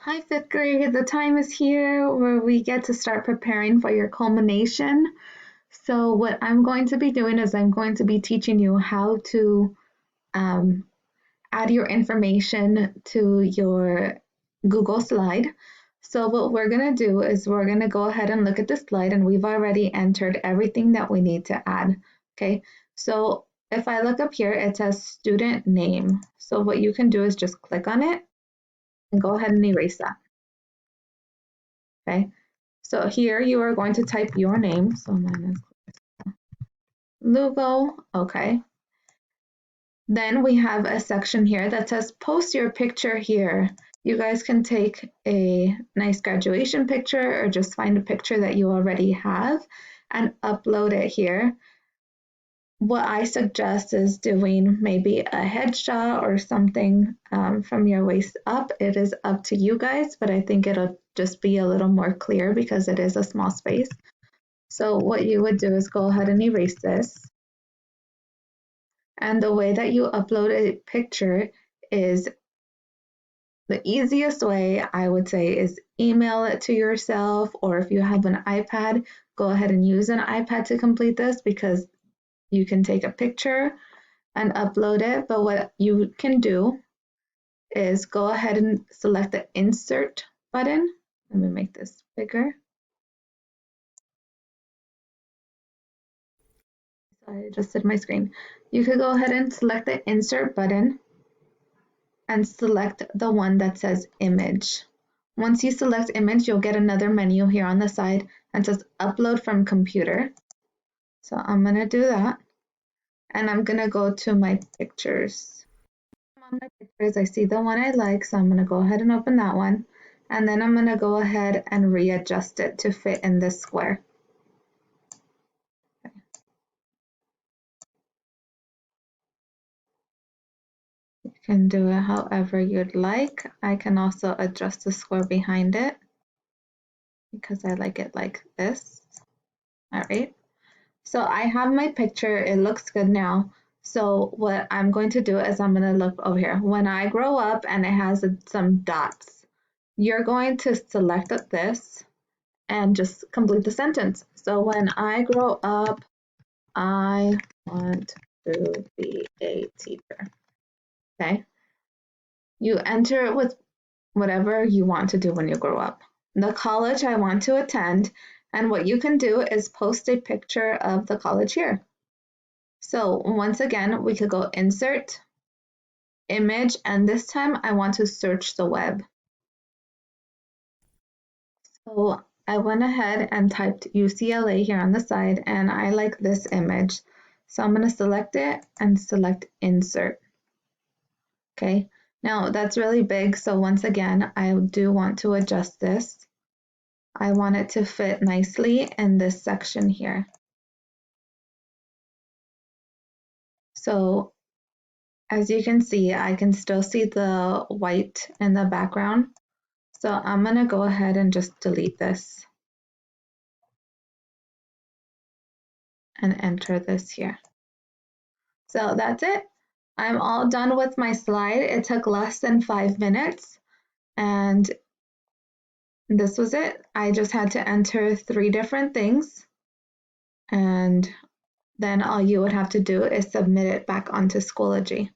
Hi, fifth grade. The time is here where we get to start preparing for your culmination. So, what I'm going to be doing is I'm going to be teaching you how to um, add your information to your Google slide. So, what we're going to do is we're going to go ahead and look at the slide, and we've already entered everything that we need to add. Okay, so if I look up here, it says student name. So, what you can do is just click on it and go ahead and erase that. Okay, so here you are going to type your name. So mine is Lugo. Okay. Then we have a section here that says post your picture here. You guys can take a nice graduation picture or just find a picture that you already have and upload it here. What I suggest is doing maybe a headshot or something from your waist up. It is up to you guys, but I think it'll just be a little more clear because it is a small space. So what you would do is go ahead and erase this. And the way that you upload a picture is the easiest way, I would say, is email it to yourself, or if you have an iPad, go ahead and use an iPad to complete this because you can take a picture and upload it. But what you can do is go ahead and select the insert button. Let me make this bigger. Sorry, I adjusted my screen. You could go ahead and select the insert button and select the one that says image. Once you select image, you'll get another menu here on the side and says upload from computer. So I'm gonna do that. And I'm gonna go to my pictures. On my pictures, I see the one I like, so I'm gonna go ahead and open that one. And then I'm gonna go ahead and readjust it to fit in this square. Okay. You can do it however you'd like. I can also adjust the square behind it because I like it like this. All right. So I have my picture, it looks good now. So what I'm going to do is I'm going to look over here. When I grow up and it has some dots, you're going to select this and just complete the sentence. So when I grow up, I want to be a teacher. Okay. You enter it with whatever you want to do when you grow up. The college I want to attend, and what you can do is post a picture of the college here. So once again, we could go insert, image, and this time I want to search the web. So I went ahead and typed UCLA here on the side, and I like this image. So I'm going to select it and select insert. Okay, now that's really big, so once again, I do want to adjust this. I want it to fit nicely in this section here. So as you can see, I can still see the white in the background. So I'm going to go ahead and just delete this and enter this here. So that's it. I'm all done with my slide. It took less than 5 minutes and this was it. I just had to enter 3 different things and then all you would have to do is submit it back onto Schoology.